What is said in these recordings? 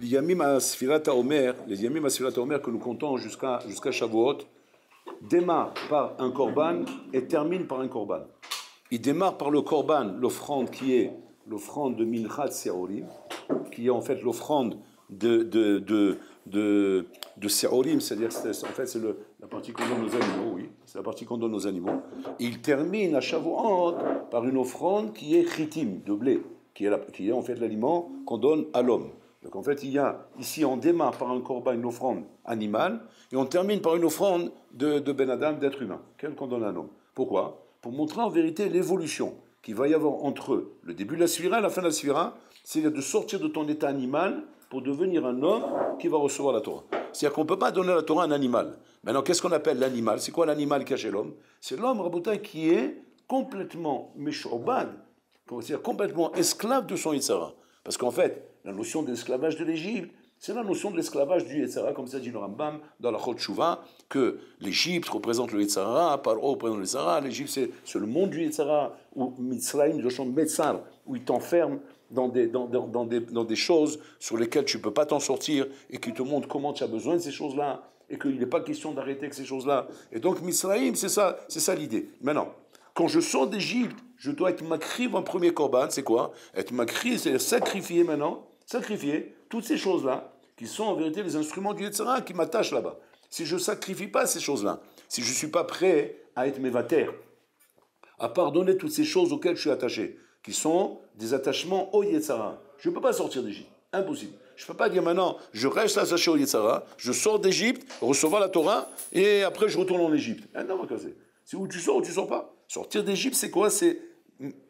Yamim Asfirat HaOmer, les Yamim Asfirat HaOmer que nous comptons jusqu'à Shavuot, démarrent par un korban et terminent par un korban. Il démarre par le korban, l'offrande qui est l'offrande de Minchat Seorim, qui est en fait l'offrande de Seorim, c'est-à-dire en fait c'est la partie qu'on donne aux animaux, oui, c'est la partie qu'on donne aux animaux. Et il termine à Shavuot par une offrande qui est chitim, de blé, qui est en fait l'aliment qu'on donne à l'homme. Donc en fait, il y a ici, on démarre par un korban, une offrande animale, et on termine par une offrande de Ben Adam, d'être humain, qu'on donne à un homme. Pourquoi ? Pour montrer en vérité l'évolution qu'il va y avoir entre le début de la Sphira et la fin de la Sphira, c'est de sortir de ton état animal pour devenir un homme qui va recevoir la Torah. C'est-à-dire qu'on ne peut pas donner la Torah à un animal. Maintenant, qu'est-ce qu'on appelle l'animal ? C'est quoi l'animal qui a chez l'homme ? C'est l'homme, Rabotai, qui est complètement méchourbad, c'est-à-dire complètement esclave de son Yitzhara. Parce qu'en fait, la notion d'esclavage de l'Égypte, c'est la notion de l'esclavage du Yetzara, comme ça dit le Rambam dans la Chot Shuvah, que l'Égypte représente le Yetzara, Paro représente le Yetzara, l'Égypte c'est le monde du Yetzara, ou Mitzrayim, le champ Metzar, où il t'enferme dans des choses sur lesquelles tu ne peux pas t'en sortir, et qui te montre comment tu as besoin de ces choses-là, et qu'il n'est pas question d'arrêter avec ces choses-là. Et donc Mitzrayim, c'est ça l'idée. Maintenant, quand je sors d'Égypte, je dois être makriv en premier korban, c'est quoi ? Être makriv, c'est sacrifier maintenant, sacrifier toutes ces choses-là, qui sont en vérité les instruments du Yetzara qui m'attachent là-bas. Si je ne sacrifie pas ces choses-là, si je ne suis pas prêt à être mévater, à pardonner toutes ces choses auxquelles je suis attaché, qui sont des attachements au Yetzara, je ne peux pas sortir d'Égypte. Impossible. Je ne peux pas dire maintenant, je reste attaché au Yetzara, je sors d'Égypte, recevoir la Torah, et après je retourne en Égypte. Non, ma cassé. C'est où tu sors ou tu ne sors pas. Sortir d'Égypte, c'est quoi ? C'est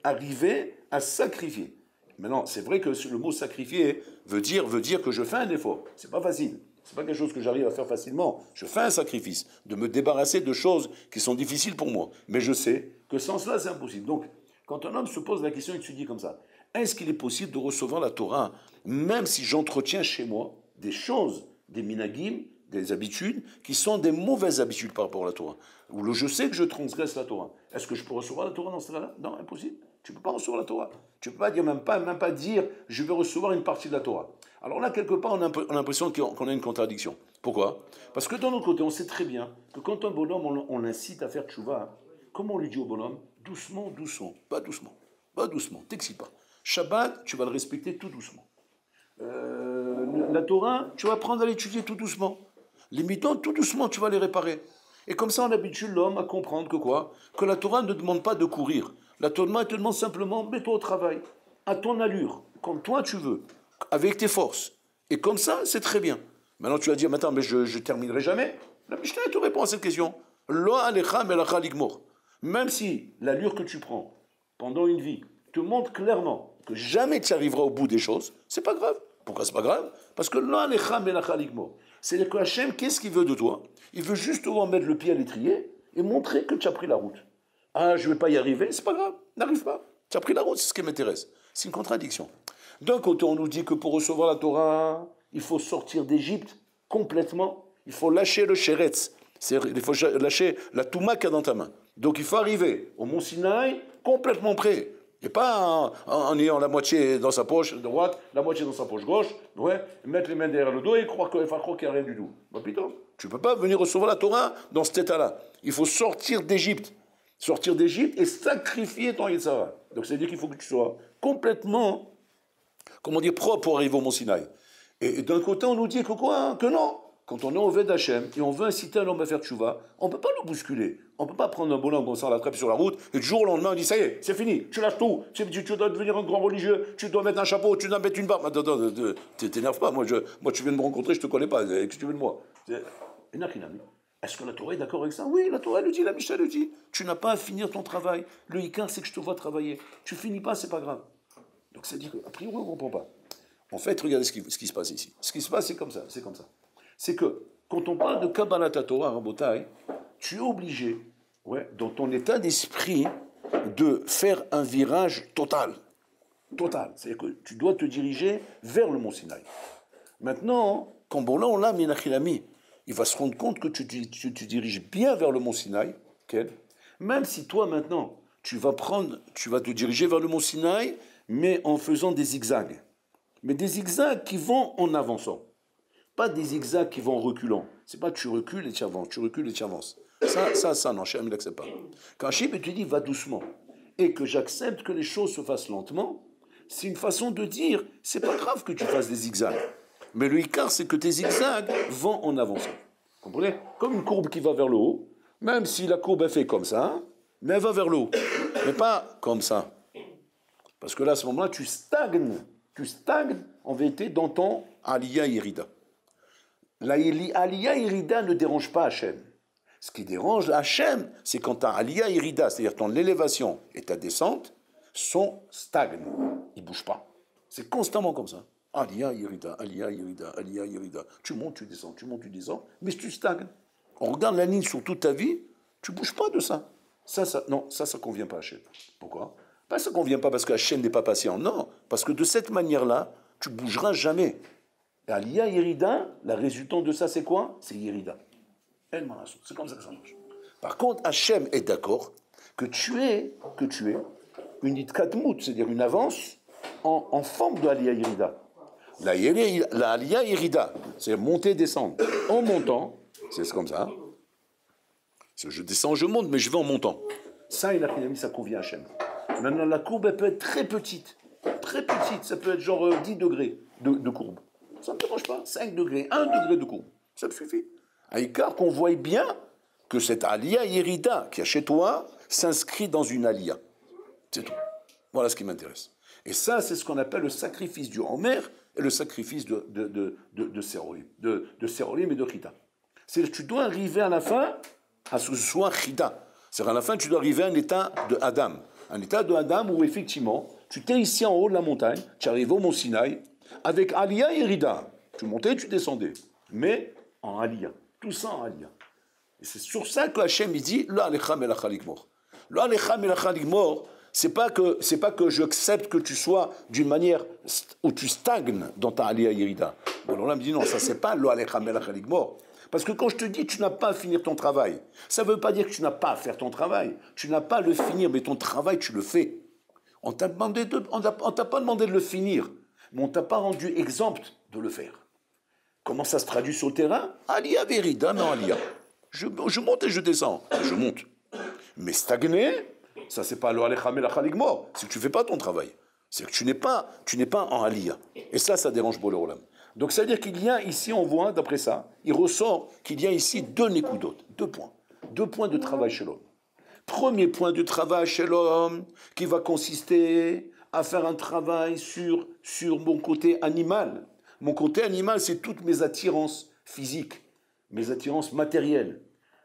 arriver à sacrifier. Maintenant, c'est vrai que le mot sacrifier veut dire que je fais un effort. C'est pas facile. C'est pas quelque chose que j'arrive à faire facilement. Je fais un sacrifice, de me débarrasser de choses qui sont difficiles pour moi. Mais je sais que sans cela, c'est impossible. Donc, quand un homme se pose la question et se dit comme ça, est-ce qu'il est possible de recevoir la Torah, même si j'entretiens chez moi des choses, des minagim, des habitudes, qui sont des mauvaises habitudes par rapport à la Torah, où je sais que je transgresse la Torah. Est-ce que je peux recevoir la Torah dans ce cas-là ? Non, impossible. Tu ne peux pas recevoir la Torah. Tu ne peux pas dire, même pas dire, je vais recevoir une partie de la Torah. Alors là, quelque part, on a l'impression qu'on a une contradiction. Pourquoi ? Parce que d'un autre côté, on sait très bien que quand un bonhomme, on l'incite à faire tchouva, comment on lui dit au bonhomme ? Doucement, doucement, pas doucement, t'excites pas. Shabbat, tu vas le respecter tout doucement. La Torah, tu vas apprendre à l'étudier tout doucement. Les mitzvot, tout doucement, tu vas les réparer. Et comme ça, on habitue l'homme à comprendre que quoi ? Que la Torah ne demande pas de courir. La Torah te demande simplement, mets-toi au travail, à ton allure, comme toi tu veux, avec tes forces. Et comme ça, c'est très bien. Maintenant, tu vas dire, attends, mais je terminerai jamais. La Mishnah te répond à cette question. Lo alecha melacha ligmor. Même si l'allure que tu prends pendant une vie te montre clairement que jamais tu arriveras au bout des choses, c'est pas grave. Pourquoi c'est pas grave ? Parce que lo alecha melacha ligmor. C'est-à-dire que Hachem, qu'est-ce qu'il veut de toi ? Il veut justement mettre le pied à l'étrier et montrer que tu as pris la route. Ah, je ne vais pas y arriver, c'est pas grave, n'arrive pas. Tu as pris la route, c'est ce qui m'intéresse. C'est une contradiction. D'un côté, on nous dit que pour recevoir la Torah, il faut sortir d'Égypte complètement. Il faut lâcher le sheretz. C'est-à-dire il faut lâcher la touma qu'il y a dans ta main. Donc il faut arriver au Mont Sinaï complètement prêt. Et pas en ayant la moitié dans sa poche droite, la moitié dans sa poche gauche, ouais, mettre les mains derrière le dos et croire qu'il n'y a rien du tout. Bah putain, tu ne peux pas venir recevoir la Torah dans cet état-là. Il faut sortir d'Égypte. Sortir d'Égypte et sacrifier ton Yetzara. Donc c'est-à-dire qu'il faut que tu sois complètement, propre pour arriver au Mont Sinaï. Et d'un côté, on nous dit que quoi ? Que non. Quand on est au Ved Hashem et on veut inciter un homme à faire tchouva, on ne peut pas le bousculer. On ne peut pas prendre un bonhomme comme ça à la trappe sur la route et du jour au lendemain on dit ça y est, c'est fini, tu lâches tout, tu dois devenir un grand religieux, tu dois mettre un chapeau, tu dois mettre une barbe. Attends, t'énerves pas, moi tu viens de me rencontrer, je te connais pas, qu'est-ce que tu veux de moi ? Est-ce que la Torah est d'accord avec ça ? Oui, la Torah le dit, la Mishnah le dit. Tu n'as pas à finir ton travail. Le hikar, c'est que je te vois travailler. Tu finis pas, c'est pas grave. Donc ça dit qu'a priori, on ne comprend pas. En fait, regardez ce qui se passe ici. Ce qui se passe, c'est comme ça. C'est que quand on parle de Kabbalat Torah, Rabotai, tu es obligé, dans ton état d'esprit, de faire un virage total. Total. C'est-à-dire que tu dois te diriger vers le Mont Sinaï. Maintenant, quand on l'a Menachilami, il va se rendre compte que tu diriges bien vers le Mont Sinaï, même si toi maintenant, tu vas te diriger vers le Mont Sinaï, mais en faisant des zigzags. mais des zigzags qui vont en avançant. Pas des zigzags qui vont en reculant. C'est pas tu recules et tu avances, tu recules et tu avances. Ça, non, Hachem, il n'accepte pas. Quand Hachem te dit va doucement et que j'accepte que les choses se fassent lentement, c'est une façon de dire c'est pas grave que tu fasses des zigzags. Mais le hikar, c'est que tes zigzags vont en avançant. Vous comprenez? Comme une courbe qui va vers le haut, même si la courbe est faite comme ça, mais elle va vers le haut. Mais pas comme ça. Parce que là, à ce moment-là, tu stagnes. Tu stagnes, en vérité, dans ton Aliyah Yerida. La Aliyah Yerida ne dérange pas Hachem. Ce qui dérange Hachem, c'est quand ta Aliyah Yerida, c'est-à-dire ton élévation et ta descente, sont stagnes. Ils ne bougent pas. C'est constamment comme ça. Aliyah Yerida, Aliyah Yerida, Aliyah Yerida. Tu montes, tu descends, mais tu stagnes. On regarde la ligne sur toute ta vie, tu ne bouges pas de ça. Ça ne convient pas à Hachem. Pourquoi? Pas ça ne convient pas parce que Hachem n'est pas patient. Non, parce que de cette manière-là, tu ne bougeras jamais. Et Aliyah Yerida, la résultante de ça, c'est quoi? C'est Yerida. C'est comme ça que ça marche. Par contre, Hachem est d'accord que tu es une itkatmout, c'est-à-dire une avance en forme de Aliyah Yerida. La Aliyah Yerida, c'est monter, descendre. En montant, c'est comme ça. Je descends, je monte, mais je vais en montant. Ça, il a mis, ça convient à Hachem. Maintenant, la courbe, elle peut être très petite. Très petite, ça peut être genre 10 degrés de courbe. Ça ne me dérange pas. 5 degrés, 1 degré de courbe. Ça me suffit. À écart qu'on voit bien que cette Aliyah Yerida qui est chez toi s'inscrit dans une Aliyah. C'est tout. Voilà ce qui m'intéresse. Et ça, c'est ce qu'on appelle le sacrifice du Homer et le sacrifice de Sérolim, de Sérolim et de Chita. C'est-à-dire que tu dois arriver à la fin à ce soit Chita. C'est-à-dire à la fin, tu dois arriver à un état de Adam. Un état de Adam où effectivement, tu t'es ici en haut de la montagne, tu arrives au mont Sinaï, avec Aliyah et Rida. Tu montais, tu descendais. Mais en Aliyah. Tout ça en Aliyah. Et c'est sur ça que Hachem il dit Lo alecha melach haligmor. Lo alecha melach haligmor, c'est pas que j'accepte que tu sois d'une manière où tu stagnes dans ta Aliyah Yerida. Alors là, il me dit non, ça c'est pas Lo alecha melach haligmor. Parce que quand je te dis tu n'as pas à finir ton travail, ça ne veut pas dire que tu n'as pas à faire ton travail. Tu n'as pas à le finir, mais ton travail, tu le fais. On t'a pas demandé de le finir, mais on ne t'a pas rendu exempt de le faire. Comment ça se traduit sur le terrain? Aliyah Verida, non Aliyah. Je monte et je descends. Je monte. Mais stagner, ça c'est pas le Alecha Melach Haligmor. C'est que tu ne fais pas ton travail. C'est que tu n'es pas en Aliyah. Et ça dérange Boré Olam. Donc ça veut dire qu'il y a ici, on voit, d'après ça, il ressort qu'il y a ici 2 nékudot, 2 points. 2 points de travail chez l'homme. Premier point de travail chez l'homme qui va consister à faire un travail sur mon côté animal. Mon côté animal, c'est toutes mes attirances physiques, mes attirances matérielles.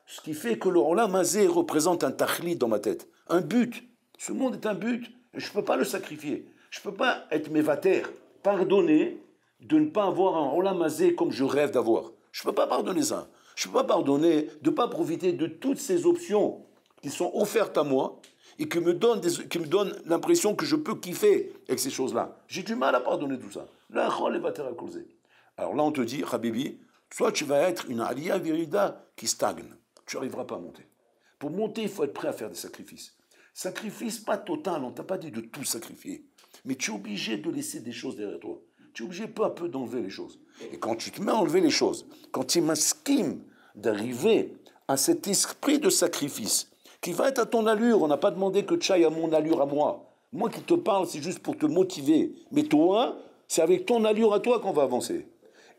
Ce qui fait que le Olam Hazé représente un tachlit dans ma tête, un but. Ce monde est un but, et je ne peux pas le sacrifier. Je ne peux pas être mévater, pardonner de ne pas avoir un Olam Hazé comme je rêve d'avoir. Je ne peux pas pardonner ça. Je ne peux pas pardonner de ne pas profiter de toutes ces options qui sont offertes à moi et qui me donnent l'impression que je peux kiffer avec ces choses-là. J'ai du mal à pardonner tout ça. Alors là, on te dit, Habibi, soit tu vas être une Aliyah Verida qui stagne. Tu n'arriveras pas à monter. Pour monter, il faut être prêt à faire des sacrifices. Sacrifice pas total, on ne t'a pas dit de tout sacrifier. Mais tu es obligé de laisser des choses derrière toi. Tu es obligé peu à peu d'enlever les choses. Et quand tu te mets à enlever les choses, quand tu m'esquimes d'arriver à cet esprit de sacrifice qui va être à ton allure, on n'a pas demandé que tu ailles à mon allure à moi. Moi qui te parle, c'est juste pour te motiver. Mais toi, c'est avec ton allure à toi qu'on va avancer.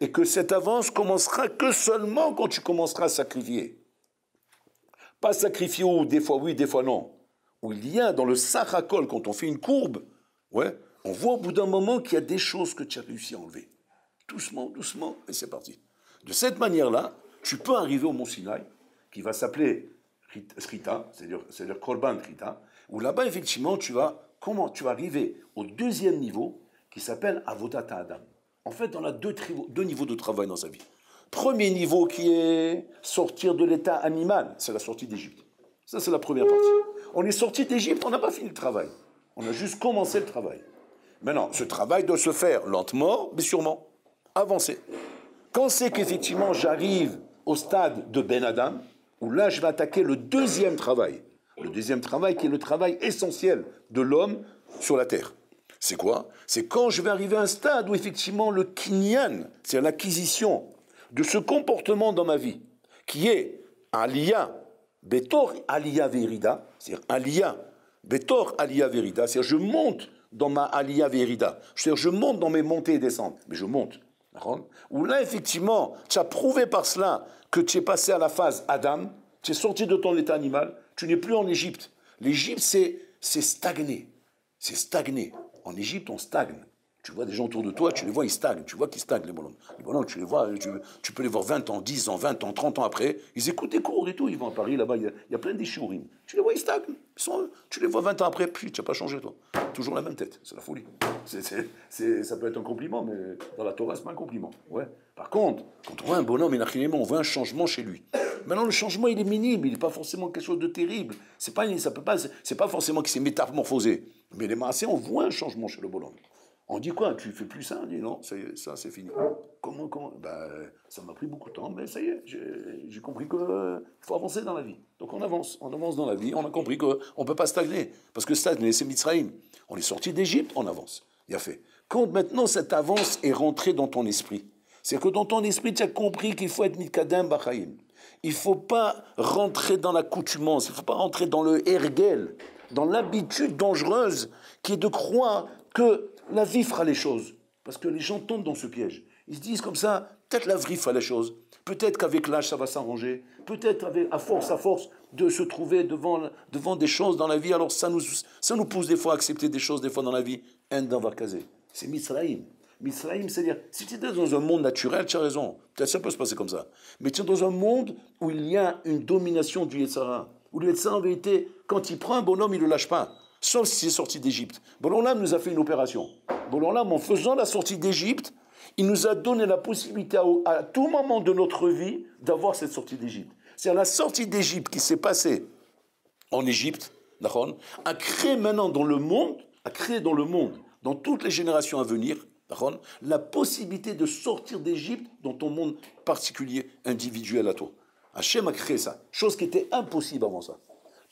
Et que cette avance commencera que seulement quand tu commenceras à sacrifier. Pas sacrifier où des fois oui, des fois non. Où il y a dans le sachakol, quand on fait une courbe, ouais, on voit au bout d'un moment qu'il y a des choses que tu as réussi à enlever. Doucement, doucement, et c'est parti. De cette manière-là, tu peux arriver au Mont Sinaï, qui va s'appeler Shrita, c'est-à-dire Korban Shrita, où là-bas, effectivement, tu vas arriver au 2e niveau, qui s'appelle Avodat Adam. En fait, on a 2 niveaux de travail dans sa vie. Premier niveau qui est sortir de l'état animal, c'est la sortie d'Égypte. Ça, c'est la première partie. On est sorti d'Égypte, on n'a pas fini le travail. On a juste commencé le travail. Maintenant, ce travail doit se faire lentement, mais sûrement. Avancer. Quand c'est qu'effectivement j'arrive au stade de Ben Adam, où là je vais attaquer le 2e travail. Le 2e travail qui est le travail essentiel de l'homme sur la terre. C'est quoi? C'est quand je vais arriver à un stade où effectivement le kinyan, c'est l'acquisition de ce comportement dans ma vie, qui est aliyah, betor aliyah verida, c'est-à-dire aliyah, betor aliyah verida, c'est-à-dire je monte dans ma aliyah verida, c'est-à-dire je monte dans mes montées et descentes, mais je monte. Où là, effectivement, tu as prouvé par cela que tu es passé à la phase Adam, tu es sorti de ton état animal, tu n'es plus en Égypte. L'Égypte, c'est stagner. C'est stagner. En Égypte, on stagne. Tu vois des gens autour de toi, tu les vois, ils stagnent. Tu vois qu'ils stagnent, les bonhommes. Les bonhommes, tu les vois, tu peux les voir 20 ans, 10 ans, 20 ans, 30 ans après. Ils écoutent des cours et tout. Ils vont à Paris, là-bas, il y a plein d'ishurim. Tu les vois, ils stagnent. Tu les vois 20 ans après, puis tu n'as pas changé, toi. Toujours la même tête. C'est la folie. Ça peut être un compliment, mais dans la Torah, c'est pas un compliment. Ouais. Par contre, quand on voit un bonhomme, on voit un changement chez lui. Maintenant, le changement, il est minime. Il n'est pas forcément quelque chose de terrible. C'est pas forcément qu'il s'est métamorphosé. Mais les massés, on voit un changement chez le bonhomme. On dit quoi? Tu fais plus ça? On dit non, ça c'est fini. Comment? Ça m'a pris beaucoup de temps, mais ça y est, j'ai compris qu'il faut avancer dans la vie. Donc on avance dans la vie, on a compris qu'on ne peut pas stagner. Parce que stagner, c'est Mitzrayim. On est sorti d'Égypte, on avance. Il a fait. Quand maintenant cette avance est rentrée dans ton esprit, c'est que dans ton esprit, tu as compris qu'il faut être Mikadem Bachayim. Il ne faut pas rentrer dans l'accoutumance, il ne faut pas rentrer dans le ergel, dans l'habitude dangereuse qui est de croire que la vie fera les choses. Parce que les gens tombent dans ce piège. Ils se disent comme ça, peut-être la vie fera les choses. Peut-être qu'avec l'âge, ça va s'arranger. Peut-être à force de se trouver devant des choses dans la vie, alors ça nous pousse des fois à accepter des choses, des fois dans la vie. C'est Mitzrayim. Mitzrayim, c'est-à-dire, si tu es dans un monde naturel, tu as raison. Peut-être ça peut se passer comme ça. Mais tu es dans un monde où il y a une domination du Yetzara. Où le Yetzara, en vérité, quand il prend un bonhomme, il ne le lâche pas. Sauf s'il est sorti d'Égypte. Bolan-Lam nous a fait une opération. Bolan-Lam, en faisant la sortie d'Égypte, il nous a donné la possibilité à tout moment de notre vie d'avoir cette sortie d'Égypte. C'est-à-dire la sortie d'Égypte qui s'est passée en Égypte, a créé maintenant dans le monde, dans toutes les générations à venir, la possibilité de sortir d'Égypte dans ton monde particulier, individuel à toi. Hachem a créé ça, chose qui était impossible avant ça.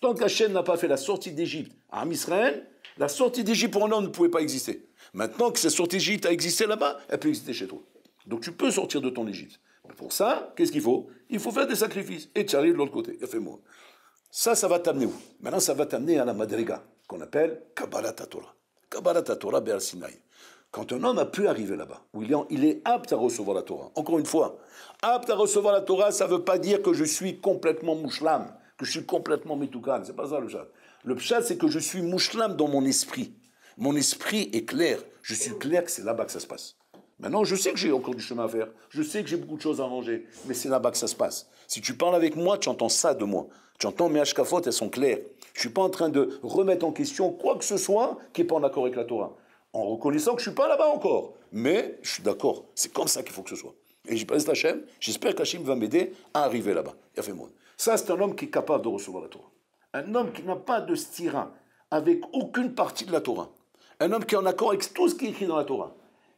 Tant qu'Hachem n'a pas fait la sortie d'Égypte à Israël, la sortie d'Égypte pour un homme ne pouvait pas exister. Maintenant que cette sortie d'Égypte a existé là-bas, elle peut exister chez toi. Donc tu peux sortir de ton Égypte. Mais pour ça, qu'est-ce qu'il faut? Il faut faire des sacrifices. Et tu arrives de l'autre côté. Fais-moi. Ça va t'amener où? Maintenant, ça va t'amener à la Madriga, qu'on appelle Kabbalat Torah. Kabbalat Torah Be'al Sinaï. Quand un homme a pu arriver là-bas, où il est apte à recevoir la Torah. Encore une fois, apte à recevoir la Torah, ça ne veut pas dire que je suis complètement mouchlam, que je suis complètement mitoukan. C'est pas ça le pshat. Le pshat, c'est que je suis mouchlam dans mon esprit. Mon esprit est clair. Je suis clair que c'est là-bas que ça se passe. Maintenant, je sais que j'ai encore du chemin à faire. Je sais que j'ai beaucoup de choses à ranger. Mais c'est là-bas que ça se passe. Si tu parles avec moi, tu entends ça de moi. Tu entends mes hashkafot, elles sont claires. Je ne suis pas en train de remettre en question quoi que ce soit qui n'est pas en accord avec la Torah. En reconnaissant que je ne suis pas là-bas encore. Mais je suis d'accord. C'est comme ça qu'il faut que ce soit. Et j'y passe Hachem. J'espère qu'Hachem va m'aider à arriver là-bas. Il a fait moi. Ça, c'est un homme qui est capable de recevoir la Torah. Un homme qui n'a pas de stira avec aucune partie de la Torah. Un homme qui est en accord avec tout ce qui est écrit dans la Torah.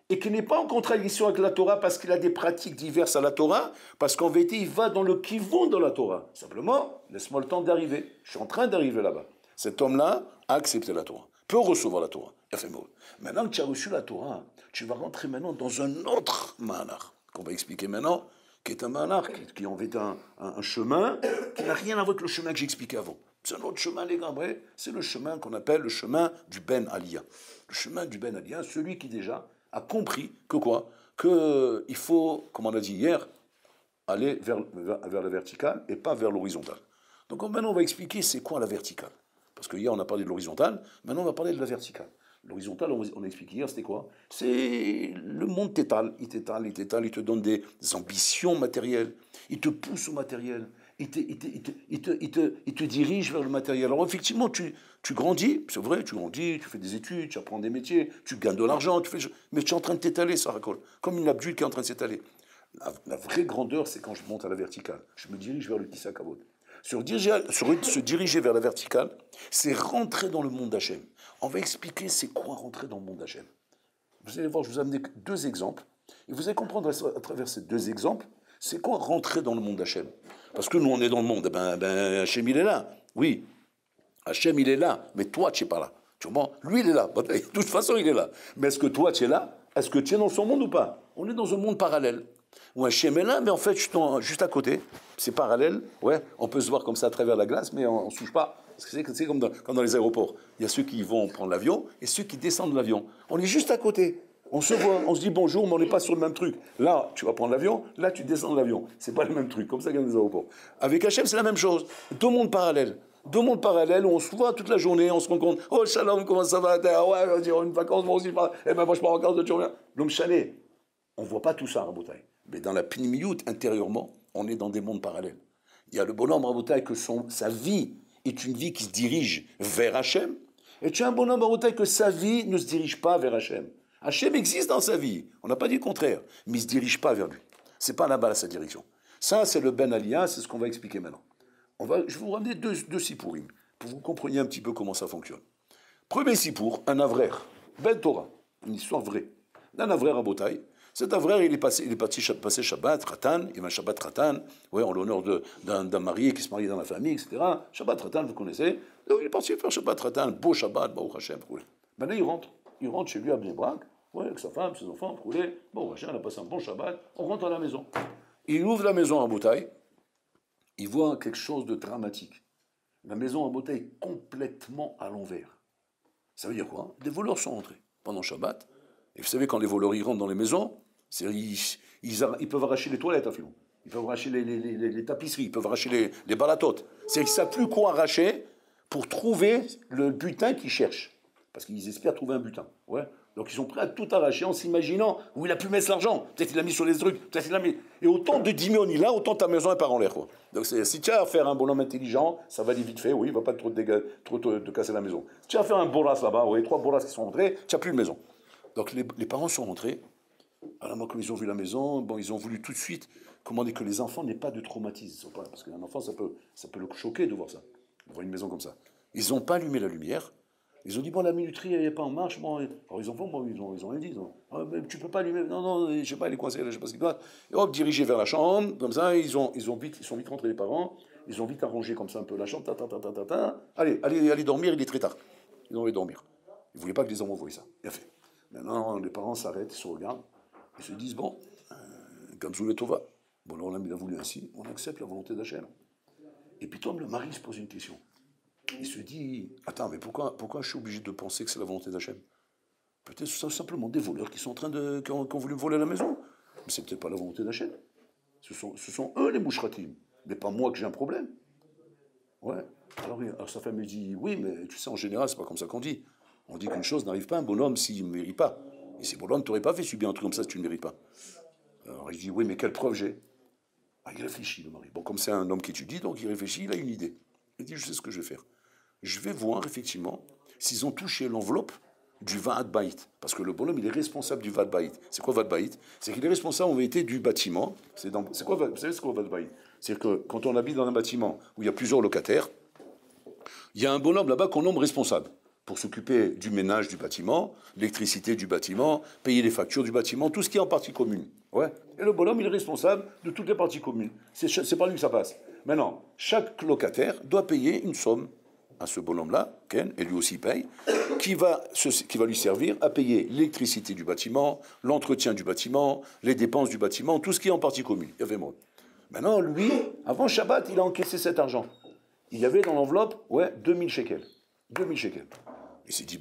Et qui n'est pas en contradiction avec la Torah parce qu'il a des pratiques diverses à la Torah, parce qu'en vérité, il va dans le kivon de la Torah. Simplement, laisse-moi le temps d'arriver. Je suis en train d'arriver là-bas. Cet homme-là a accepté la Torah, peut recevoir la Torah. Il a fait mot. Maintenant que tu as reçu la Torah, tu vas rentrer maintenant dans un autre manar, qu'on va expliquer maintenant, qui est un manar, qui en fait un chemin qui n'a rien à voir avec le chemin que j'ai expliqué avant. C'est un autre chemin, les gars, vrai. C'est le chemin qu'on appelle le chemin du Ben Aliyah. Le chemin du Ben Aliyah, celui qui déjà a compris que quoi? Qu'il faut, comme on a dit hier, aller vers la verticale et pas vers l'horizontale. Donc maintenant on va expliquer c'est quoi la verticale. Parce que hier on a parlé de l'horizontale, maintenant on va parler de la verticale. L'horizontale, on a expliqué hier, c'était quoi? C'est le monde t'étale, il te donne des ambitions matérielles, il te pousse au matériel, il te dirige vers le matériel. Alors effectivement, tu grandis, c'est vrai, tu grandis, tu fais des études, tu apprends des métiers, tu gagnes de l'argent, mais tu es en train de t'étaler, ça racole. Comme une abdule qui est en train de s'étaler. La vraie grandeur, c'est quand je monte à la verticale. Je me dirige vers le Kissakavod. Se diriger vers la verticale, c'est rentrer dans le monde d'Hachem. On va expliquer c'est quoi rentrer dans le monde d'Hachem. Vous allez voir, je vous ai amené 2 exemples. Et vous allez comprendre à travers ces 2 exemples, c'est quoi rentrer dans le monde d'Hachem. Parce que nous, on est dans le monde. Hachem, il est là. Oui, Hachem, il est là. Mais toi, tu n'es pas là. Tu comprends? Lui, il est là. De toute façon, il est là. Mais est-ce que toi, tu es là? Est-ce que tu es dans son monde ou pas? On est dans un monde parallèle. Où Hachem est là, mais en fait, juste à côté. C'est parallèle. Ouais, on peut se voir comme ça à travers la glace, mais on ne se touche pas. C'est comme dans les aéroports. Il y a ceux qui vont prendre l'avion et ceux qui descendent de l'avion. On est juste à côté. On se voit, on se dit bonjour, mais on n'est pas sur le même truc. Là, tu vas prendre l'avion, là, tu descends de l'avion. C'est pas le même truc, comme ça qu'il y a dans les aéroports. Avec Hachem, c'est la même chose. Deux mondes parallèles. Deux mondes parallèles où on se voit toute la journée, on se rencontre. Oh, shalom, comment ça va? Ouais, on dirait une vacance, moi aussi. Eh ben, moi, je pars en vacances, tu reviens. L'homme chalet. On ne voit pas tout ça, Rabotai. Mais dans la Pnimiyut, intérieurement, on est dans des mondes parallèles. Il y a le bonhomme, Rabotai, que sa vie est une vie qui se dirige vers Hachem. Et tu as un bonhomme, Rabotai, que sa vie ne se dirige pas vers Hachem. Hachem existe dans sa vie. On n'a pas dit le contraire. Mais il ne se dirige pas vers lui. Ce n'est pas là-bas sa direction. Ça, c'est le Ben Aliyah, c'est ce qu'on va expliquer maintenant. Je vais vous ramener deux sipourim, pour que vous compreniez un petit peu comment ça fonctionne. Premier sipour, un avrer, Ben Torah, une histoire vraie. Un avrer à Botaï. Cet avrer, il est parti passer Shabbat, Ratan, il y a un Shabbat Ratan, ouais, en l'honneur d'un marié qui se marie dans la famille, etc. Shabbat Ratan, vous connaissez. Donc, il est parti faire Shabbat Ratan, beau Shabbat, Baruch Hashem. Maintenant, il rentre chez lui à Bnei Brak, ouais, avec sa femme, ses enfants, bon, Hashem, on a passé un bon Shabbat, on rentre à la maison. Il ouvre la maison à Botaï, il voit quelque chose de dramatique. La maison à Botaï est complètement à l'envers. Ça veut dire quoi? Des voleurs sont rentrés pendant Shabbat. Et vous savez, quand les voleurs ils rentrent dans les maisons, ils peuvent arracher les toilettes, ils peuvent arracher les tapisseries, ils peuvent arracher les balatotes. C'est qu'ils ne savent plus quoi arracher pour trouver le butin qu'ils cherchent. Parce qu'ils espèrent trouver un butin. Ouais. Donc ils sont prêts à tout arracher en s'imaginant où il a pu mettre l'argent. Peut-être il l'a mis sur les trucs, peut-être il l'a mis. Et autant de dimions il a, autant ta maison elle part en l'air. Quoi. Donc si tu as à faire un bonhomme intelligent, ça va aller vite fait, oui, il ne va pas trop te casser la maison. Si tu as à faire un bolas là-bas, oui, 3 bolas qui sont rentrés, tu n'as plus de maison. Donc les parents sont rentrés. Alors moi, comme ils ont vu la maison, bon, ils ont voulu tout de suite commander que les enfants n'aient pas de traumatisme. Parce qu'un enfant, ça peut le choquer de voir ça, de voir une maison comme ça. Ils n'ont pas allumé la lumière. Ils ont dit, bon, la minuterie, elle n'est pas en marche. Bon, alors ils ont rien dit. Tu ne peux pas allumer. Non, je ne sais pas, elle est coincée, je ne sais pas ce qu'il doit. Et hop, dirigés vers la chambre, comme ça, ils sont vite rentrés les parents. Ils ont vite arrangé comme ça un peu la chambre. Allez dormir, il est très tard. Ils ont envie de dormir. Ils ne voulaient pas que les enfants voient ça. Bien fait. Maintenant, les parents s'arrêtent, ils se regardent. Ils se disent, bon, Gamzou et Tova. Bon, alors là, il a voulu ainsi, on accepte la volonté d'Hachem. Et puis, Tom, le mari se pose une question. Il se dit, attends, mais pourquoi je suis obligé de penser que c'est la volonté d'Hachem? Peut-être simplement des voleurs qui sont en train qui ont voulu me voler la maison. Mais c'est peut-être pas la volonté d'Hachem. Ce sont eux les mouchratim, mais pas moi que j'ai un problème. Ouais. Alors sa femme lui dit, oui, mais tu sais, en général, c'est pas comme ça qu'on dit. On dit qu'une chose n'arrive pas à un bonhomme s'il ne mérite pas. Et ces bonhommes, tu n'aurais pas fait subir un truc comme ça si tu ne mérites pas. Alors il dit, oui, mais quelle preuve j'ai? Il réfléchit, le mari. Bon, comme c'est un homme qui étudie, donc il réfléchit, il a une idée. Il dit, je sais ce que je vais faire. Je vais voir, effectivement, s'ils ont touché l'enveloppe du Vaad Baït. Parce que le bonhomme, il est responsable du Vaad Baït. C'est quoi Vaad Baït? C'est qu'il est responsable, en vérité, du bâtiment. Vous savez ce qu'est Vaad Baït? C'est que quand on habite dans un bâtiment où il y a plusieurs locataires, il y a un bonhomme là-bas qu'on nomme responsable pour s'occuper du ménage du bâtiment, l'électricité du bâtiment, payer les factures du bâtiment, tout ce qui est en partie commune. Ouais. Et le bonhomme, il est responsable de toutes les parties communes. C'est par lui que ça passe. Maintenant, chaque locataire doit payer une somme à ce bonhomme-là, Ken, et lui aussi paye, qui va lui servir à payer l'électricité du bâtiment, l'entretien du bâtiment, les dépenses du bâtiment, tout ce qui est en partie commune. Il y avait moi. Maintenant, lui, avant Shabbat, il a encaissé cet argent. Il y avait dans l'enveloppe, 2000 shekels. 2000 shekels. Il s'est dit,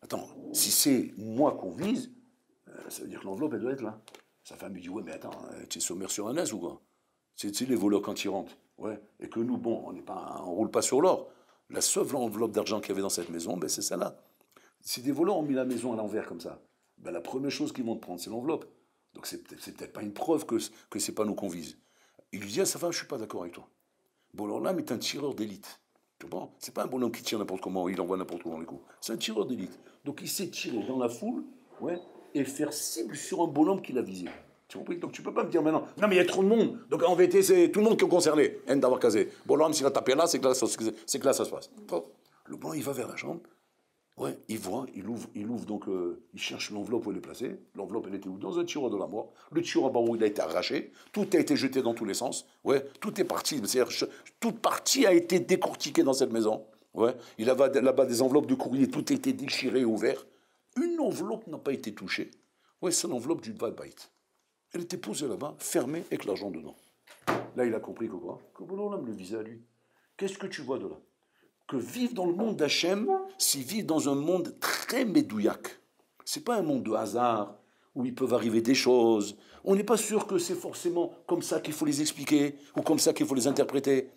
attends, si c'est moi qu'on vise, ça veut dire que l'enveloppe, elle doit être là. Sa femme lui dit, ouais, mais attends, tu es sommaire sur un as ou quoi? C'est les voleurs quand ils rentrent. Ouais. Et que nous, bon, on roule pas sur l'or. La seule enveloppe d'argent qu'il y avait dans cette maison, c'est celle-là. Si des voleurs ont mis la maison à l'envers comme ça, la première chose qu'ils vont te prendre, c'est l'enveloppe. Donc c'est peut-être pas une preuve que c'est pas nous qu'on vise. Il lui dit à sa femme, je suis pas d'accord avec toi. Bon, alors là, mais t'es un tireur d'élite. Tu comprends? C'est pas un bonhomme qui tire n'importe comment, il envoie n'importe où dans les coups. C'est un tireur d'élite. Donc il s'est tiré dans la foule, et faire cible sur un bonhomme qu'il a visé. Tu comprends? Donc tu peux pas me dire maintenant, non mais il y a trop de monde. Donc en vérité, c'est tout le monde qui est concerné. En d'avoir casé. Bon, l'homme, s'il a tapé là, c'est que là, ça se passe. Le blanc, il va vers la chambre. Ouais, il voit, il ouvre donc, il cherche l'enveloppe où elle est placée. L'enveloppe, elle était où? Dans un tiroir de la mort. Le tiroir où il a été arraché. Tout a été jeté dans tous les sens. Ouais, tout est parti. C'est-à-dire, toute partie a été décortiquée dans cette maison. Ouais. Il avait là-bas des enveloppes de courrier, tout était déchiré, ouvert. Une enveloppe n'a pas été touchée. Ouais, c'est l'enveloppe du Dvad Bait. Elle était posée là-bas, fermée, avec l'argent dedans. Là, il a compris que quoi? Que Bololam le visait à lui. Qu'est-ce que tu vois de là? Que vivre dans le monde d'Hachem, c'est vivre dans un monde très médouillac. C'est pas un monde de hasard, où ils peuvent arriver des choses. On n'est pas sûr que c'est forcément comme ça qu'il faut les expliquer, ou comme ça qu'il faut les interpréter.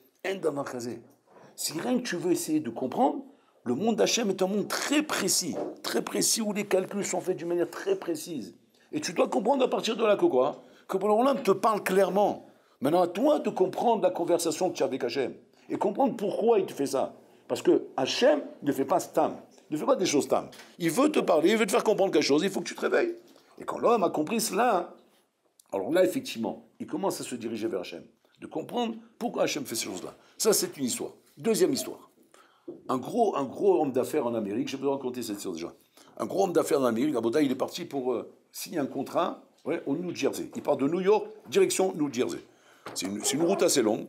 Si rien que tu veux essayer de comprendre, le monde d'Hachem est un monde très précis, où les calculs sont faits d'une manière très précise. Et tu dois comprendre à partir de là que quoi? Que Bololam te parle clairement. Maintenant, à toi de comprendre la conversation que tu as avec Hachem. Et comprendre pourquoi il te fait ça. Parce que Hachem ne fait pas stam. Ne fait pas des choses stam. Il veut te parler, il veut te faire comprendre quelque chose, il faut que tu te réveilles. Et quand l'homme a compris cela, alors là, effectivement, il commence à se diriger vers Hachem. De comprendre pourquoi Hachem fait ces choses-là. Ça, c'est une histoire. Deuxième histoire. Un gros homme d'affaires en Amérique, j'ai besoin de raconter cette histoire déjà. Un gros homme d'affaires en Amérique, Aboda, il est parti pour signer un contrat au New Jersey. Il part de New York, direction New Jersey. C'est une route assez longue.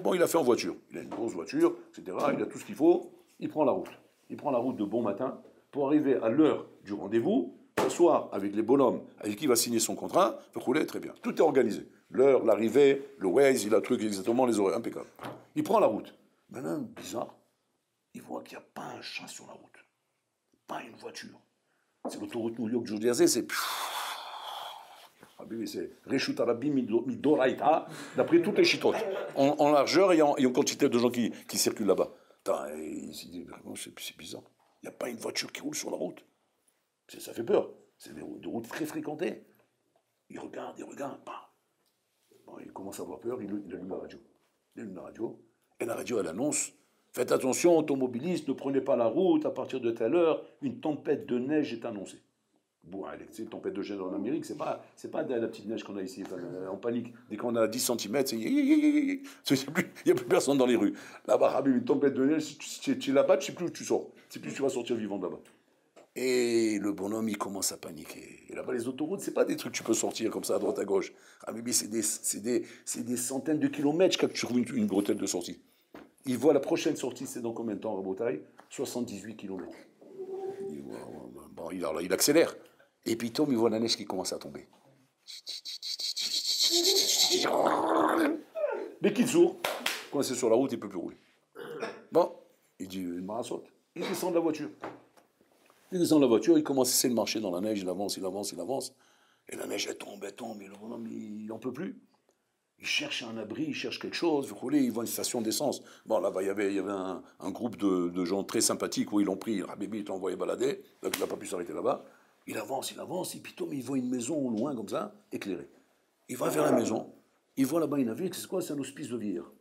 Bon, il a fait en voiture. Il a une grosse voiture, etc. Il a tout ce qu'il faut. Il prend la route. Il prend la route de bon matin pour arriver à l'heure du rendez-vous, s'asseoir avec les bonhommes avec qui il va signer son contrat, peut rouler très bien. Tout est organisé. L'heure, l'arrivée, le Waze, il a le truc exactement, les horaires, impeccable. Il prend la route. Maintenant, bizarre, il voit qu'il n'y a pas un chat sur la route. Pas une voiture. C'est l'autoroute New York-New Jersey, c'est... C'est Reshut Arabim Midoraita, d'après toutes les chitotes. En largeur et en quantité de gens qui circulent là-bas. Il s'est dit, c'est bizarre. Il n'y a pas une voiture qui roule sur la route. Ça fait peur. C'est des routes très fréquentées. Il regarde. Bon, il commence à avoir peur, il allume la radio. Et la radio, elle annonce, faites attention, automobilistes, ne prenez pas la route, à partir de telle heure, une tempête de neige est annoncée. Bon, une tempête de neige en Amérique, c'est pas de la petite neige qu'on a ici, en panique. Dès qu'on a 10 cm, il n'y a plus personne dans les rues. Là-bas, une tempête de neige, si tu es là-bas, tu sais plus où tu sors. Tu sais plus où tu vas sortir vivant de là-bas. Et le bonhomme, il commence à paniquer. Et là-bas, les autoroutes, c'est pas des trucs que tu peux sortir comme ça à droite à gauche. Ah, mais c'est des centaines de kilomètres quand tu trouves une bretelle de sortie. Il voit la prochaine sortie, c'est dans combien de temps, Rabotaï? 78 kilomètres. Bon, il accélère. Et puis, Tom, il voit la neige qui commence à tomber. Mais qu'il sourd, coincé sur la route, il ne peut plus rouler. Bon, il dit, il saute. Il descend de la voiture. Il commence à essayer de marcher dans la neige, il avance. Et la neige, elle tombe, et le bonhomme, il n'en peut plus. Il cherche un abri, il cherche quelque chose, vous voulez, il voit une station d'essence. Bon, là-bas, il y avait un groupe de gens très sympathiques où ils l'ont pris, Rabbi, ils l'ont envoyé balader, donc il n'a pas pu s'arrêter là-bas. Il avance, et puis il voit une maison au loin, comme ça, éclairée. Il va vers la maison, il voit là-bas une navire, c'est quoi? C'est un hospice de vieillards.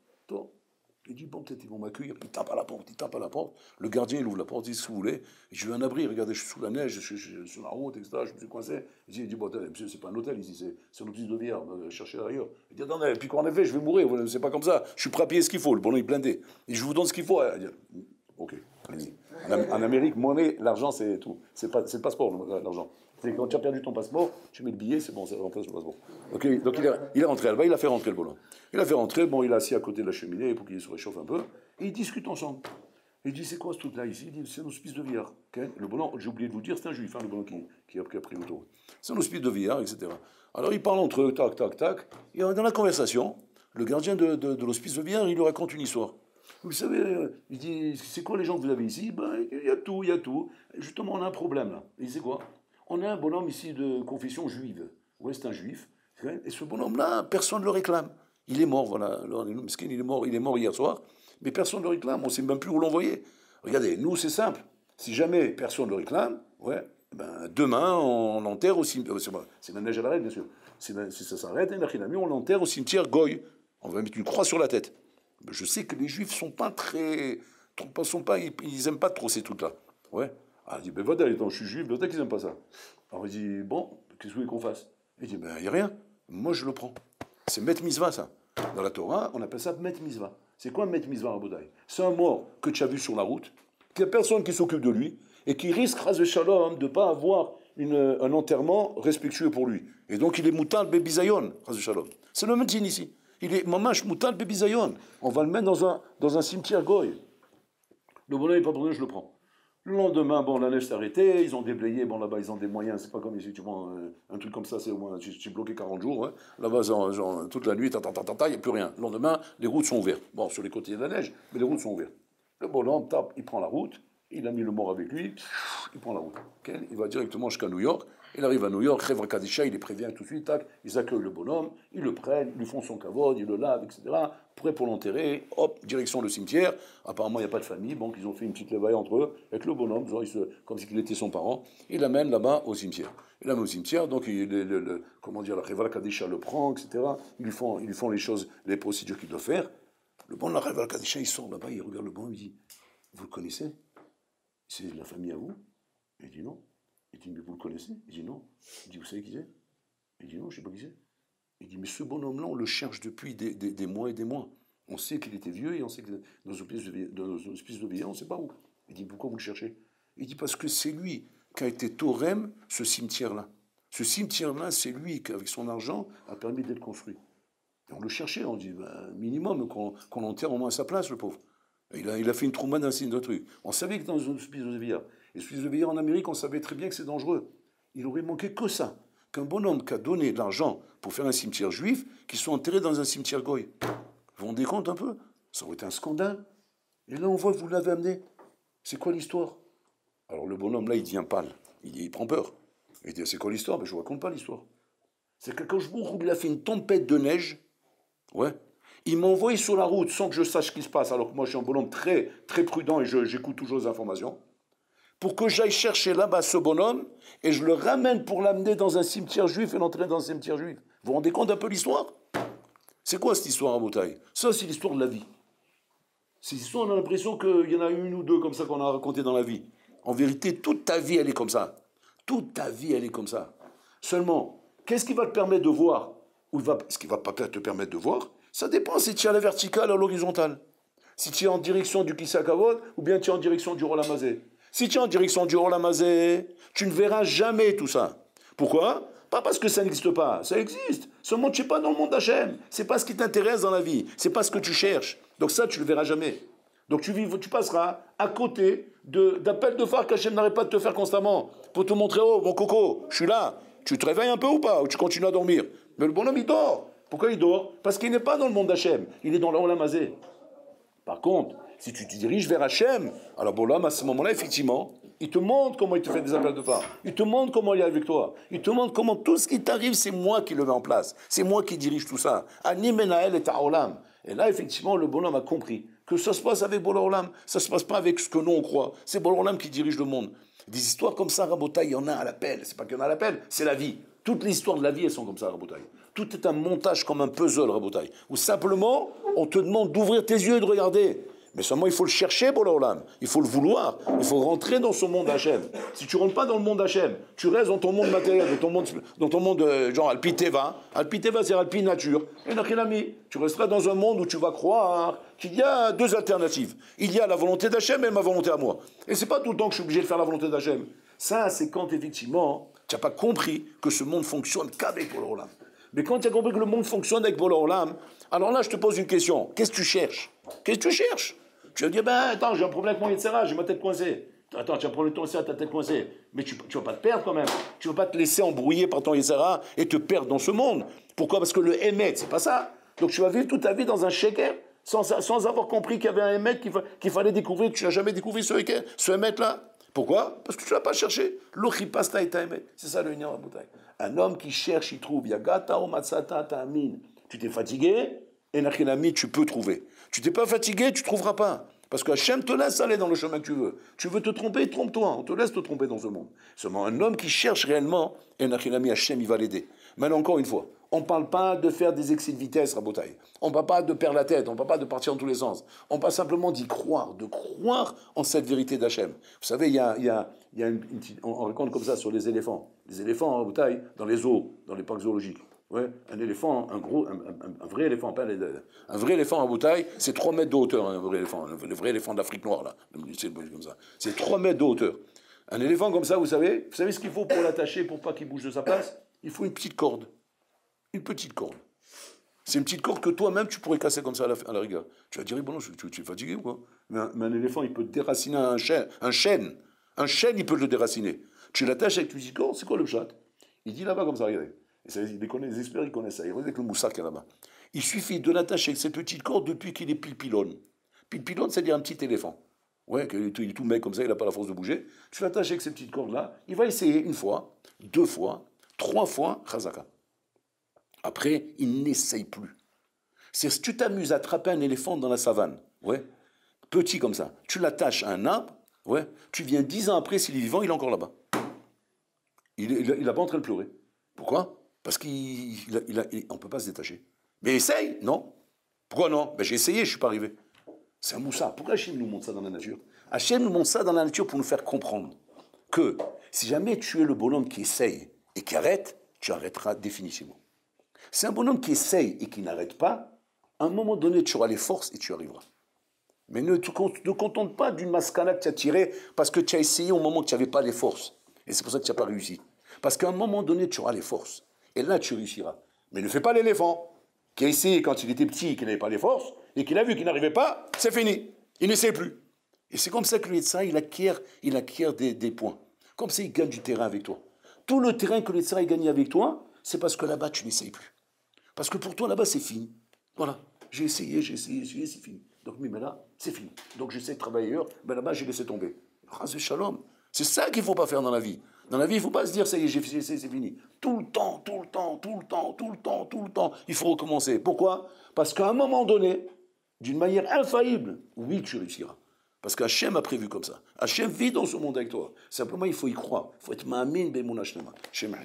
Il dit, bon, peut-être ils vont m'accueillir, puis il tape à la porte. Le gardien, il ouvre la porte, il dit, ce que vous voulez. Je veux un abri, regardez, je suis sous la neige, je suis sur la route, etc., je me suis coincé. Il dit, bon, monsieur, c'est pas un hôtel ici, c'est un hospice de vieillards, cherchez ailleurs. Il dit, attendez, puis qu'en effet, je vais mourir, c'est pas comme ça, je suis prêt à payer ce qu'il faut, le bonhomme est blindé. Et je vous donne ce qu'il faut. Il dit, ok, allez-y. En Amérique, monnaie, l'argent, c'est tout. C'est le passeport, l'argent. C'est quand tu as perdu ton passeport, tu mets le billet, c'est bon, c'est rentré sur le passeport. Okay, donc il est rentré là-bas, il a fait rentrer le bonhomme. Il a fait rentrer, bon, il est assis à côté de la cheminée pour qu'il se réchauffe un peu, et ils discutent ensemble. Il dit, c'est quoi ce truc-là ici? Il dit, c'est un hospice de vieillard. Okay? Le bonhomme, j'ai oublié de vous dire, c'est un juif, le bonhomme qui a pris l'autoroute. C'est un hospice de vieillard, etc. Alors ils parlent entre eux, tac, et dans la conversation, le gardien de l'hospice de vieillard, il lui raconte une histoire. Vous savez, il dit, c'est quoi les gens que vous avez ici? Ben, il y a tout. Justement, on a un problème là. Il dit, c'est quoi? On a un bonhomme ici de confession juive. Ouais, c'est un juif. Et ce bonhomme-là, personne ne le réclame. Il est mort, voilà. Il est mort hier soir, mais personne ne le réclame. On ne sait même plus où l'envoyer. Regardez, nous, c'est simple. Si jamais personne ne le réclame, ouais, ben, demain, on l'enterre au cimetière. C'est la neige à l'arrêt, bien sûr. Si ça s'arrête, on l'enterre au cimetière Goy. On va mettre une croix sur la tête. Je sais que les juifs sont pas très... ils n'aiment pas trop ces trucs-là. Ouais. Ah, il dit, ben voilà, je suis juif, peut-être qu'ils n'aiment pas ça. Alors il dit, bon, qu'est-ce que vous voulez qu'on fasse? Il dit, ben il n'y a rien, moi je le prends. C'est Met Mitzvah, ça. Dans la Torah, on appelle ça Met Mitzvah. C'est quoi Met Mitzvah, Rabotai? C'est un mort que tu as vu sur la route, qu'il n'y a personne qui s'occupe de lui, et qui risque, Ras Shalom, de ne pas avoir un enterrement respectueux pour lui. Et donc il est Moutal Bebizayon, Ras Shalom. C'est le médecin ici. Il est Mamash Moutal Bebizayon. On va le mettre dans un cimetière Goy. Le bonhomme n'est pas pardonné, je le prends. Le lendemain, bon, la neige s'est arrêtée, ils ont déblayé, bon, là-bas, ils ont des moyens, c'est pas comme ici, tu vois, un truc comme ça, c'est au moins, j'ai bloqué 40 jours, hein. Là-bas, genre, toute la nuit, il n'y a plus rien. Le lendemain, les routes sont ouvertes. Bon, sur les côtés de la neige, mais les routes sont ouvertes. Le bonhomme tape, il prend la route, il a mis le mort avec lui, il prend la route. Okay, il va directement jusqu'à New York. Il arrive à New York, Chevra Kadisha, il les prévient tout de suite, tac, ils accueillent le bonhomme, ils le prennent, ils lui font son kavod, ils le lavent, etc. Prêt pour l'enterrer, hop, direction le cimetière. Apparemment, il n'y a pas de famille, donc ils ont fait une petite levaille entre eux, avec le bonhomme, genre, comme s'il était son parent. Il l'amène là-bas au cimetière. Il l'amène au cimetière, donc comment dire, la Chevra Kadisha le prend, etc. Ils lui font les choses, les procédures qu'il doit faire. Le bon, la Chevra Kadisha, il sort là-bas, il regarde le bonhomme, il dit, vous le connaissez? C'est la famille à vous? Il dit non. Il dit, mais vous le connaissez? Il dit non. Il dit, vous savez qui c'est? Il dit non, je ne sais pas qui c'est. Il dit, mais ce bonhomme-là, on le cherche depuis des mois et des mois. On sait qu'il était vieux et on sait que dans un hospice de vieillard, on ne sait pas où. Il dit, pourquoi vous le cherchez? Il dit, parce que c'est lui qui a été Torem, ce cimetière-là. Ce cimetière-là, c'est lui qui, avec son argent, a permis d'être construit. Et on le cherchait, on dit, minimum, qu'on enterre au moins à sa place, le pauvre. Il a fait une trouma d'un signe de truc. On savait que dans un hospice de vieillard, et l'hospice de vieillard en Amérique, on savait très bien que c'est dangereux. Il aurait manqué que ça, qu'un bonhomme qui a donné de l'argent pour faire un cimetière juif, qu'il soit enterré dans un cimetière goy. Vous vous rendez compte un peu? Ça aurait été un scandale. Et là, on voit que vous l'avez amené. C'est quoi l'histoire? Alors le bonhomme, là, il devient pâle. Il prend peur. Il dit, c'est quoi l'histoire? Ben, je ne vous raconte pas l'histoire. C'est que quand il a fait une tempête de neige, ouais, il m'a envoyé sur la route sans que je sache ce qui se passe, alors que moi je suis un bonhomme très, très prudent et j'écoute toujours les informations, pour que j'aille chercher là-bas ce bonhomme et je le ramène pour l'amener dans un cimetière juif et l'entraîner dans un cimetière juif. Vous vous rendez compte un peu l'histoire? C'est quoi cette histoire à Boutaï? Ça, c'est l'histoire de la vie. Cette histoire, on a l'impression qu'il y en a une ou deux comme ça qu'on a raconté dans la vie. En vérité, toute ta vie, elle est comme ça. Toute ta vie, elle est comme ça. Seulement, qu'est-ce qui va te permettre de voir? Ou ce qui ne va pas te permettre de voir? Ça dépend si tu es à la verticale ou à l'horizontale. Si tu es en direction du Kisakavod ou bien tu es en direction du Rolamazé. Si tu es en direction du Rolamazé, tu ne verras jamais tout ça. Pourquoi? Pas parce que ça n'existe pas, ça existe. Seulement tu n'es pas dans le monde d'Hachem. C'est pas ce qui t'intéresse dans la vie, c'est pas ce que tu cherches. Donc ça, tu ne le verras jamais. Donc tu passeras à côté d'appels de phare qu'Hachem n'arrête pas de te faire constamment pour te montrer, oh mon coco, je suis là. Tu te réveilles un peu ou pas? Ou tu continues à dormir? Mais le bonhomme, il dort. Pourquoi il dort? Parce qu'il n'est pas dans le monde d'Hachem, il est dans le Olamazé. Par contre, si tu te diriges vers Hachem, alors Bolam, à ce moment-là, effectivement, il te montre comment il te fait des appels de phare. Il te montre comment il est avec toi. Il te montre comment tout ce qui t'arrive, c'est moi qui le mets en place. C'est moi qui dirige tout ça. Ani Menael et Ta'olam. Et là, effectivement, le bonhomme a compris que ça se passe avec Bolam. Ça ne se passe pas avec ce que nous on croit. C'est Bolam qui dirige le monde. Des histoires comme ça, Rabotaï, il y en a à l'appel. C'est pas qu'il y en a à l'appel, c'est la vie. Toutes les histoires de la vie, elles sont comme ça, Rabotaï. Tout est un montage comme un puzzle, Rabotaï. Où simplement, on te demande d'ouvrir tes yeux et de regarder. Mais seulement, il faut le chercher, Bolam. Il faut le vouloir. Il faut rentrer dans son monde Hachem. Si tu ne rentres pas dans le monde Hachem, tu restes dans ton monde matériel, dans ton monde genre Alpiteva. Alpiteva, c'est Alpi nature. Et Nachilami, tu resteras dans un monde où tu vas croire qu'il y a deux alternatives. Il y a la volonté d'Hachem et ma volonté à moi. Et c'est pas tout le temps que je suis obligé de faire la volonté d'Hachem. Ça, c'est quand, effectivement, tu n'as pas compris que ce monde fonctionne qu'avec Bolam. Mais quand tu as compris que le monde fonctionne avec Bolam, alors là, je te pose une question. Qu'est-ce que tu cherches? Qu'est-ce que tu cherches? Tu vas dire, ben attends, j'ai un problème avec mon Yetzera, j'ai ma tête coincée. Attends, tu as un problème avec ton Yetzera, ta tête coincée. Mais tu ne vas pas te perdre quand même. Tu ne vas pas te laisser embrouiller par ton Yetzera et te perdre dans ce monde. Pourquoi? Parce que le Emet, c'est pas ça. Donc tu vas vivre toute ta vie dans un sheker sans avoir compris qu'il y avait un Emet qu'il fallait découvrir, que tu n'as jamais découvert ce Emet-là. Pourquoi? Parce que tu ne l'as pas cherché. L'ochipasta et Emet. C'est ça le Inyan Raboutaï. Un homme qui cherche, il trouve. Yagata o matzata ta'amin. Tu t'es fatigué, et Nachilami, tu peux trouver. Tu t'es pas fatigué, tu ne trouveras pas. Parce que Hachem te laisse aller dans le chemin que tu veux. Tu veux te tromper, trompe-toi. On te laisse te tromper dans ce monde. Seulement un homme qui cherche réellement, et Nachilami, Hachem, il va l'aider. Maintenant, encore une fois, on ne parle pas de faire des excès de vitesse, Rabotaï. On ne parle pas de perdre la tête, on ne parle pas de partir dans tous les sens. On parle simplement d'y croire, de croire en cette vérité d'Hachem. Vous savez, on raconte comme ça sur les éléphants. Les éléphants, Rabotaï, dans les zoos, dans les parcs zoologiques. Ouais, un éléphant, un vrai éléphant, pas un vrai éléphant à Boutaï, c'est 3 mètres de hauteur, un vrai éléphant, le vrai éléphant d'Afrique noire, là, c'est comme ça. C'est 3 mètres de hauteur. Un éléphant comme ça, vous savez ce qu'il faut pour l'attacher, pour pas qu'il bouge de sa place? Il faut une petite corde. Une petite corde. C'est une petite corde que toi-même, tu pourrais casser comme ça à la rigueur. Tu vas dire, bon, tu es fatigué ou quoi? Mais un éléphant, il peut te déraciner un chêne. Un chêne, il peut le déraciner. Tu l'attaches avec une petite corde, c'est quoi le chat? Il dit là-bas comme ça, regardez. Et ça, les experts, ils connaissent ça. Ils regardent avec le moussard qu'il y a là-bas. Il suffit de l'attacher avec cette petite corde depuis qu'il est pile-pilone. Pile-pilone, c'est-à-dire un petit éléphant. Ouais, il est tout mec comme ça, il n'a pas la force de bouger. Tu l'attaches avec ces petites cordes-là, il va essayer une fois, 2 fois, 3 fois, chazaka. Après, il n'essaye plus. C'est si tu t'amuses à attraper un éléphant dans la savane, ouais, petit comme ça, tu l'attaches à un arbre, ouais, tu viens 10 ans après, s'il est vivant, il est encore là-bas. Il n'a pas en train de pleurer. Pourquoi? Parce qu'on ne peut pas se détacher. Mais essaye, non? Pourquoi non? Ben, j'ai essayé, je ne suis pas arrivé. C'est un moussard. Pourquoi Hachem nous montre ça dans la nature? Hachem nous montre ça dans la nature pour nous faire comprendre que si jamais tu es le bonhomme qui essaye et qui arrête, tu arrêteras définitivement. C'est un bonhomme qui essaye et qui n'arrête pas, à un moment donné, tu auras les forces et tu arriveras. Mais ne te contente pas d'une mascana que tu as tirée parce que tu as essayé au moment que tu n'avais pas les forces. Et c'est pour ça que tu n'as pas réussi. Parce qu'à un moment donné, tu auras les forces. Et là, tu réussiras. Mais ne fais pas l'éléphant qui a essayé quand il était petit et qu'il n'avait pas les forces, et qu'il a vu qu'il n'arrivait pas, c'est fini. Il n'essaie plus. Et c'est comme ça que le Yetzirah, il acquiert des points. Comme ça, il gagne du terrain avec toi. Tout le terrain que le Yetzirah a gagné avec toi, c'est parce que là-bas, tu n'essayes plus. Parce que pour toi, là-bas, c'est fini. Voilà. J'ai essayé, c'est fini. Donc, mais là, c'est fini. Donc, j'essaie de travailler ailleurs, mais là-bas, j'ai laissé tomber. Ras shalom. C'est ça qu'il ne faut pas faire dans la vie. Dans la vie, il ne faut pas se dire, ça y est, j'ai essayé, c'est fini. Tout le temps, il faut recommencer. Pourquoi? Parce qu'à un moment donné, d'une manière infaillible, oui, tu réussiras. Parce qu'Hachem a prévu comme ça. Hachem vit dans ce monde avec toi. Simplement, il faut y croire. Il faut être ma'amin be'emunah shlema. Hachem